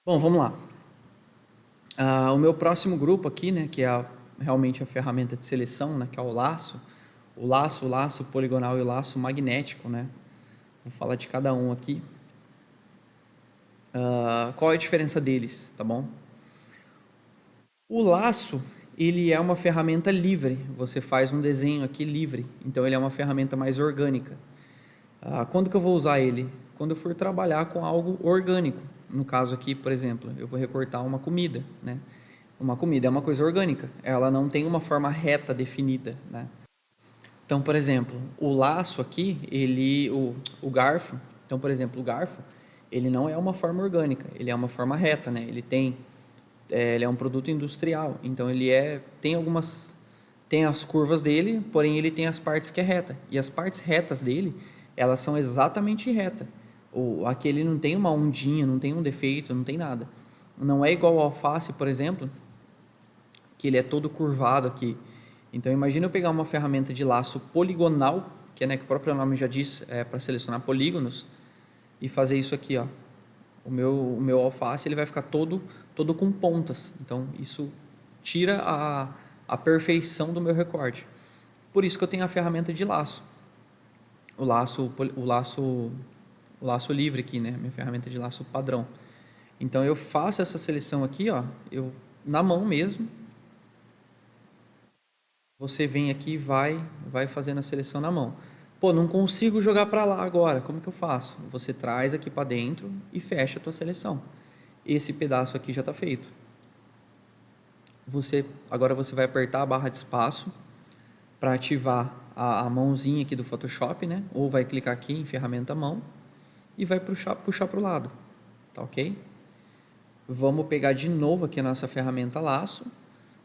Bom, vamos lá. O meu próximo grupo aqui, né, que é realmente a ferramenta de seleção, né, que é o laço poligonal e o laço magnético, né? Vou falar de cada um aqui. Qual é a diferença deles, tá bom? O laço, ele é uma ferramenta livre. Você faz um desenho aqui livre, então ele é uma ferramenta mais orgânica. Quando que eu vou usar ele? Quando eu for trabalhar com algo orgânico. No caso aqui, por exemplo, eu vou recortar uma comida, né? Uma comida é uma coisa orgânica, ela não tem uma forma reta definida, né? Então, por exemplo, o laço aqui, o garfo, então, por exemplo, o garfo, ele não é uma forma orgânica, ele é uma forma reta, né? Ele é um produto industrial, então tem as curvas dele, porém ele tem as partes que é reta, e as partes retas dele, elas são exatamente retas. Aquele não tem uma ondinha, não tem um defeito, não tem nada. Não é igual ao alface, por exemplo, que ele é todo curvado aqui. Então imagina eu pegar uma ferramenta de laço poligonal, que, né, que o próprio nome já diz, é para selecionar polígonos, e fazer isso aqui, ó. O meu alface ele vai ficar todo com pontas. Então isso tira a perfeição do meu recorte. Por isso que eu tenho a ferramenta de laço. O laço, o laço, o laço livre aqui, né? Minha ferramenta de laço padrão. Então eu faço essa seleção aqui, ó, eu na mão mesmo. Você vem aqui e vai fazendo a seleção na mão. Pô, não consigo jogar para lá agora. Como que eu faço? Você traz aqui para dentro e fecha a tua seleção. Esse pedaço aqui já está feito. Agora você vai apertar a barra de espaço para ativar a mãozinha aqui do Photoshop, né? Ou vai clicar aqui em ferramenta mão e vai puxar para o lado. Tá ok? Vamos pegar de novo aqui a nossa ferramenta laço.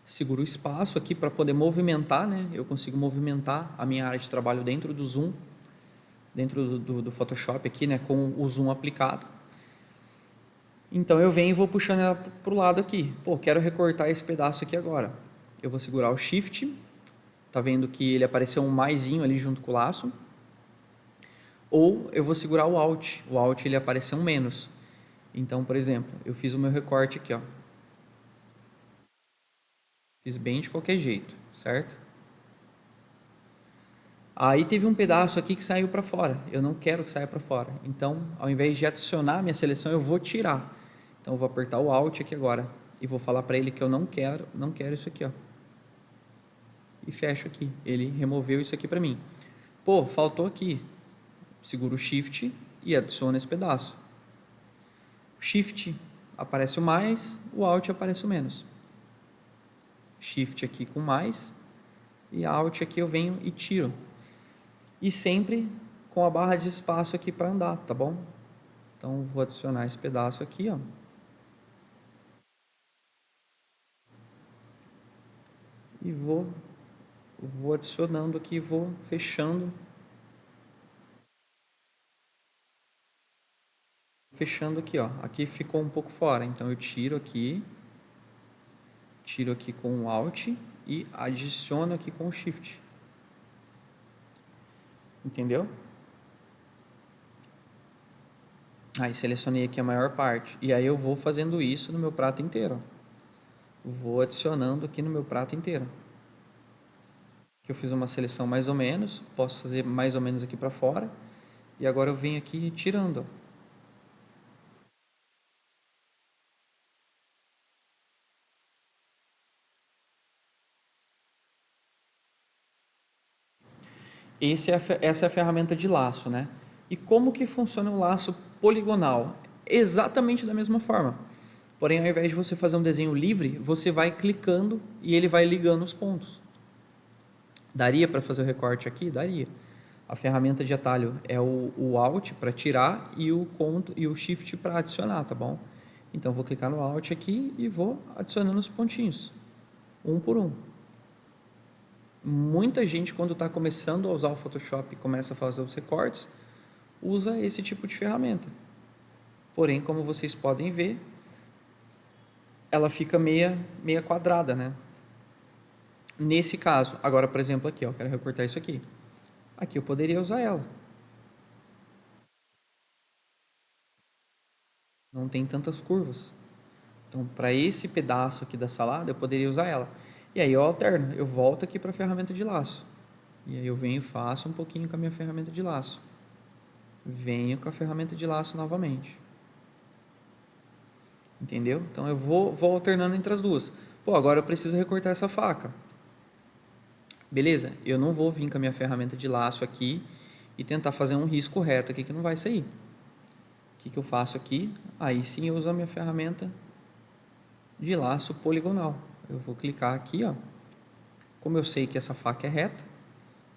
Seguro o espaço aqui para poder movimentar, né? Eu consigo movimentar a minha área de trabalho dentro do zoom, dentro do Photoshop aqui, né? Com o zoom aplicado. Então eu venho e vou puxando ela para o lado aqui. Pô, quero recortar esse pedaço aqui agora. Eu vou segurar o Shift. Tá vendo que ele apareceu um maisinho ali junto com o laço. Ou eu vou segurar o Alt. O Alt ele apareceu um menos. Então, por exemplo, eu fiz o meu recorte aqui, ó. Fiz bem de qualquer jeito, certo? Aí teve um pedaço aqui que saiu para fora. Eu não quero que saia para fora. Então, ao invés de adicionar a minha seleção, eu vou tirar. Então, eu vou apertar o Alt aqui agora e vou falar para ele que eu não quero isso aqui, ó. E fecho aqui. Ele removeu isso aqui para mim. Pô, faltou aqui. Seguro o Shift e adiciono esse pedaço. O Shift aparece o mais, o Alt aparece o menos. Shift aqui com mais e Alt aqui eu venho e tiro. E sempre com a barra de espaço aqui para andar, tá bom? Então vou adicionar esse pedaço aqui, ó. E vou adicionando aqui, vou fechando aqui, ó. Aqui ficou um pouco fora, então eu tiro aqui com o Alt e adiciono aqui com o Shift. Entendeu? Aí selecionei aqui a maior parte. E aí eu vou fazendo isso no meu prato inteiro. Vou adicionando aqui no meu prato inteiro. Aqui eu fiz uma seleção mais ou menos. Posso fazer mais ou menos aqui para fora. E agora eu venho aqui tirando. Essa é a ferramenta de laço, né? E como que funciona o laço poligonal? Exatamente da mesma forma. Porém, ao invés de você fazer um desenho livre, você vai clicando e ele vai ligando os pontos. Daria para fazer o recorte aqui? Daria. A ferramenta de atalho é o Alt para tirar e o Shift para adicionar, tá bom? Então, vou clicar no Alt aqui e vou adicionando os pontinhos, um por um. Muita gente, quando está começando a usar o Photoshop e começa a fazer os recortes, usa esse tipo de ferramenta. Porém, como vocês podem ver, ela fica meia quadrada, né? Nesse caso, agora, por exemplo, aqui, ó, eu quero recortar isso aqui. Aqui eu poderia usar ela. Não tem tantas curvas. Então, para esse pedaço aqui da salada, eu poderia usar ela. E aí eu alterno, eu volto aqui para a ferramenta de laço. E aí eu venho e faço um pouquinho com a minha ferramenta de laço. Venho com a ferramenta de laço novamente. Entendeu? Então eu vou alternando entre as duas. Pô, agora eu preciso recortar essa faca. Beleza? Eu não vou vir com a minha ferramenta de laço aqui e tentar fazer um risco reto aqui que não vai sair. O que eu faço aqui? Aí sim eu uso a minha ferramenta de laço poligonal. Eu vou clicar aqui, ó. Como eu sei que essa faca é reta,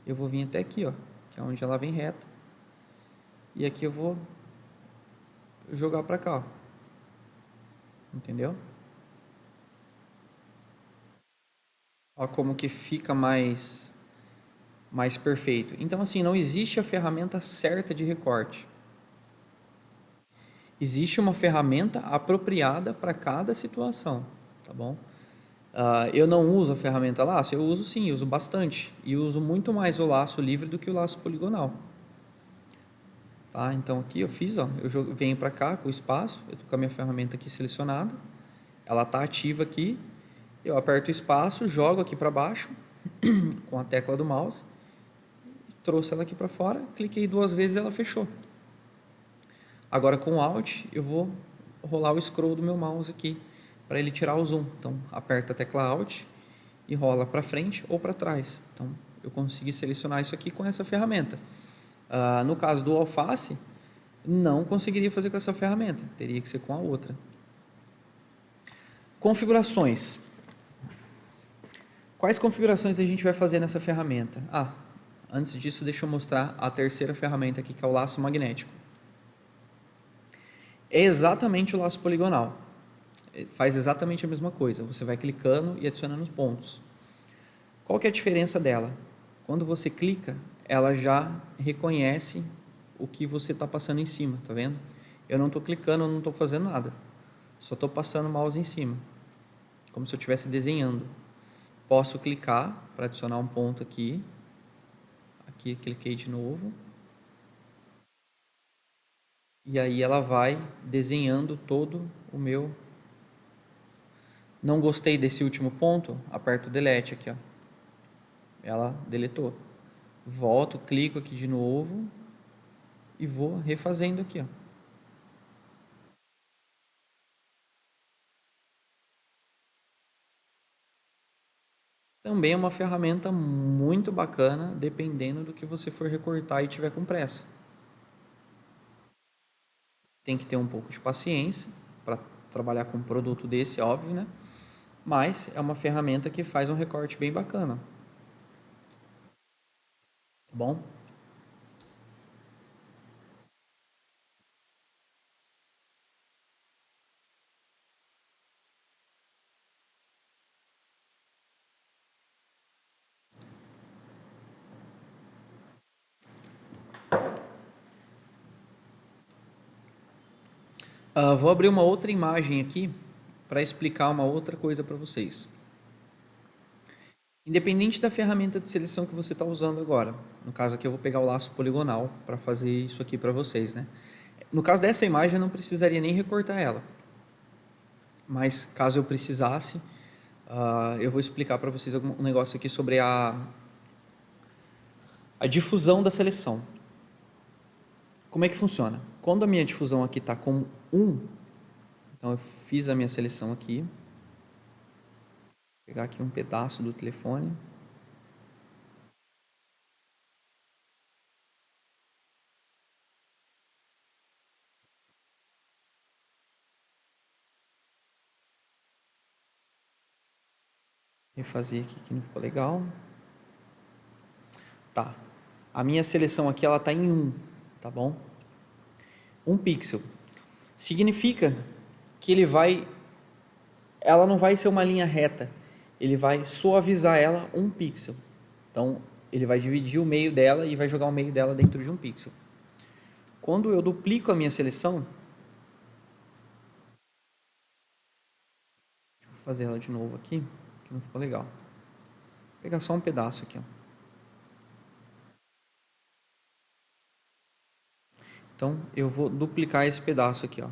eu vou vir até aqui, ó, que é onde ela vem reta. E aqui eu vou jogar para cá, ó. Entendeu? Ó como que fica mais perfeito. Então assim, não existe a ferramenta certa de recorte. Existe uma ferramenta apropriada para cada situação, tá bom? Eu não uso a ferramenta laço? Eu uso sim, eu uso bastante. E uso muito mais o laço livre do que o laço poligonal. Tá? Então aqui eu fiz, ó, eu venho para cá com o espaço, eu estou com a minha ferramenta aqui selecionada, ela está ativa aqui, eu aperto o espaço, jogo aqui para baixo com a tecla do mouse, trouxe ela aqui para fora, cliquei 2 vezes e ela fechou. Agora com o Alt eu vou rolar o scroll do meu mouse aqui para ele tirar o zoom. Então aperta a tecla Alt e rola para frente ou para trás. Então eu consegui selecionar isso aqui com essa ferramenta. No caso do alface, não conseguiria fazer com essa ferramenta, teria que ser com a outra. Configurações. Quais configurações a gente vai fazer nessa ferramenta? Antes disso, deixa eu mostrar a terceira ferramenta aqui, que é o laço magnético. É exatamente o laço poligonal. Faz exatamente a mesma coisa. Você vai clicando e adicionando os pontos. Qual que é a diferença dela? Quando você clica, ela já reconhece o que você está passando em cima, tá vendo? Eu não estou clicando, eu não estou fazendo nada. Só estou passando o mouse em cima, como se eu estivesse desenhando. Posso clicar para adicionar um ponto aqui. Aqui cliquei de novo. E aí ela vai desenhando todo o meu... Não gostei desse último ponto, aperto o delete aqui, ó. Ela deletou. Volto, clico aqui de novo e vou refazendo aqui, ó. Também é uma ferramenta muito bacana, dependendo do que você for recortar e tiver com pressa. Tem que ter um pouco de paciência para trabalhar com um produto desse, óbvio, né? Mas é uma ferramenta que faz um recorte bem bacana. Tá bom? Vou abrir uma outra imagem aqui para explicar uma outra coisa para vocês. Independente da ferramenta de seleção que você está usando agora, no caso aqui eu vou pegar o laço poligonal para fazer isso aqui para vocês, né? No caso dessa imagem eu não precisaria nem recortar ela, mas caso eu precisasse, eu vou explicar para vocês um negócio aqui sobre a difusão da seleção. Como é que funciona? Quando a minha difusão aqui está com 1, então eu fiz a minha seleção aqui, vou pegar aqui um pedaço do telefone, refazer aqui que não ficou legal. Tá. A minha seleção aqui ela está em 1, tá bom? 1 pixel. Significa que ela não vai ser uma linha reta, ele vai suavizar ela 1 pixel. Então, ele vai dividir o meio dela e vai jogar o meio dela dentro de 1 pixel. Quando eu duplico a minha seleção, vou fazer ela de novo aqui, que não ficou legal. Vou pegar só um pedaço aqui, ó. Então, eu vou duplicar esse pedaço aqui, ó.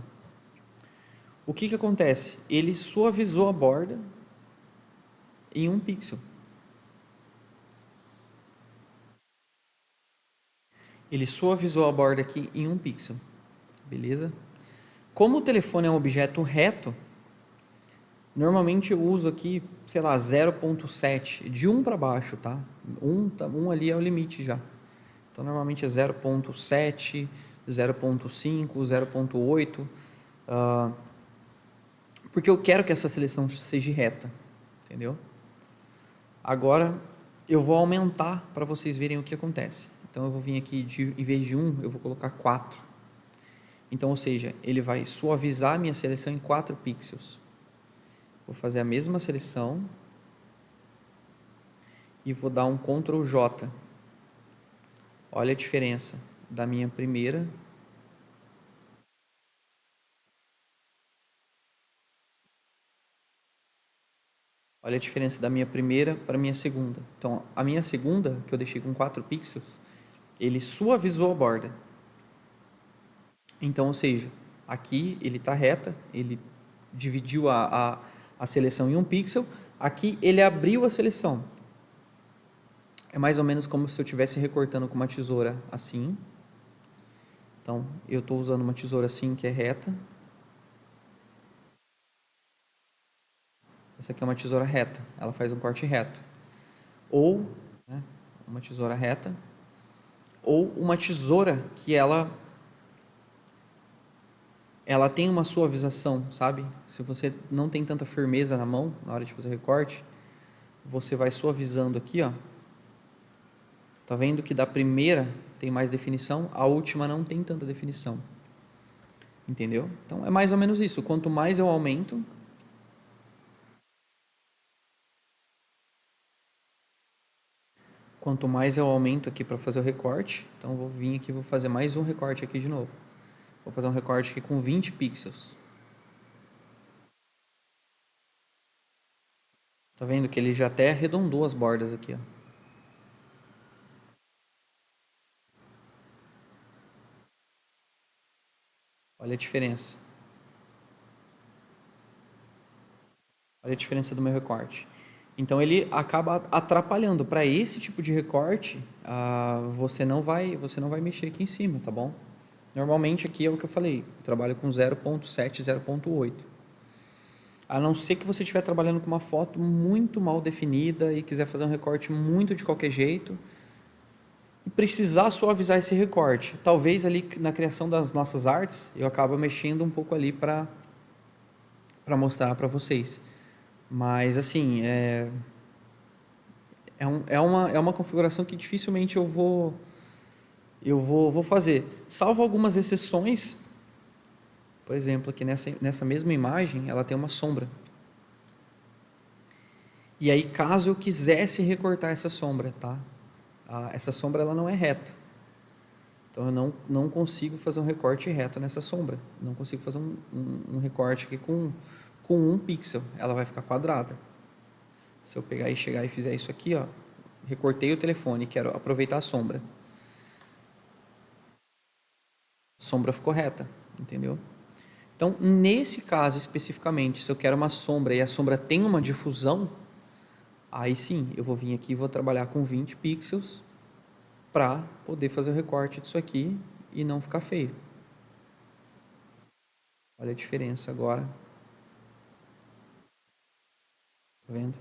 O que que acontece? Ele suavizou a borda em 1 pixel. Ele suavizou a borda aqui em 1 pixel. Beleza? Como o telefone é um objeto reto, normalmente eu uso aqui, sei lá, 0.7, de 1 para baixo, tá? 1 ali é o limite já. Então, normalmente é 0.7, 0.5, 0.8, porque eu quero que essa seleção seja reta, entendeu? Agora, eu vou aumentar para vocês verem o que acontece. Então, eu vou vir aqui, em vez de 1, eu vou colocar 4. Então, ou seja, ele vai suavizar a minha seleção em 4 pixels. Vou fazer a mesma seleção e vou dar um Ctrl J. Olha a diferença da minha primeira. Olha a diferença da minha primeira para a minha segunda. Então, a minha segunda, que eu deixei com 4 pixels, ele suavizou a borda. Então, ou seja, aqui ele está reta, ele dividiu a seleção em 1 pixel, aqui ele abriu a seleção. É mais ou menos como se eu estivesse recortando com uma tesoura assim. Então, eu estou usando uma tesoura assim, que é reta. Essa aqui é uma tesoura reta, ela faz um corte reto. Ou, né, uma tesoura reta, ou uma tesoura que ela tem uma suavização, sabe? Se você não tem tanta firmeza na mão, na hora de fazer o recorte, você vai suavizando aqui, ó. Tá vendo que da primeira tem mais definição, a última não tem tanta definição. Entendeu? Então, é mais ou menos isso. Quanto mais eu aumento, aqui para fazer o recorte, então eu vou vir aqui e vou fazer mais um recorte aqui de novo. Vou fazer um recorte aqui com 20 pixels. Tá vendo que ele já até arredondou as bordas aqui, ó. Olha a diferença. Olha a diferença do meu recorte. Então ele acaba atrapalhando. Para esse tipo de recorte, você não vai mexer aqui em cima, tá bom? Normalmente aqui é o que eu falei, eu trabalho com 0.7, 0.8. A não ser que você estiver trabalhando com uma foto muito mal definida e quiser fazer um recorte muito de qualquer jeito e precisar suavizar esse recorte. Talvez ali na criação das nossas artes eu acabe mexendo um pouco ali para mostrar para vocês. Mas assim, é uma configuração que dificilmente eu vou fazer. Salvo algumas exceções. Por exemplo, aqui nessa mesma imagem, ela tem uma sombra. E aí, caso eu quisesse recortar essa sombra, tá? Essa sombra ela não é reta. Então, eu não consigo fazer um recorte reto nessa sombra. Não consigo fazer um recorte aqui com 1 pixel. Ela vai ficar quadrada. Se eu pegar e chegar e fizer isso aqui, ó, recortei o telefone, quero aproveitar a sombra. A sombra ficou reta, entendeu? Então, nesse caso especificamente, se eu quero uma sombra e a sombra tem uma difusão, aí sim, eu vou vir aqui e vou trabalhar com 20 pixels para poder fazer o recorte disso aqui e não ficar feio. Olha a diferença agora. Tá vendo?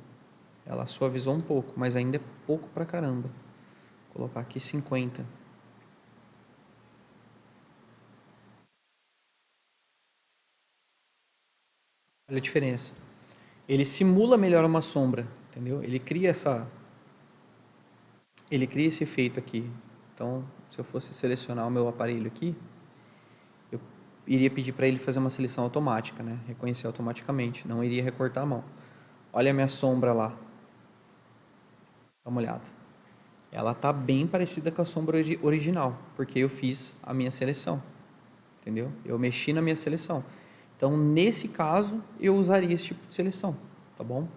Ela suavizou um pouco, mas ainda é pouco pra caramba. Vou colocar aqui 50. Olha a diferença. Ele simula melhor uma sombra, entendeu? Ele cria esse efeito aqui. Então, se eu fosse selecionar o meu aparelho aqui, eu iria pedir para ele fazer uma seleção automática, né? Reconhecer automaticamente, não iria recortar a mão. Olha a minha sombra lá. Dá uma olhada. Ela tá bem parecida com a sombra original, porque eu fiz a minha seleção. Entendeu? Eu mexi na minha seleção. Então, nesse caso, eu usaria esse tipo de seleção, tá bom?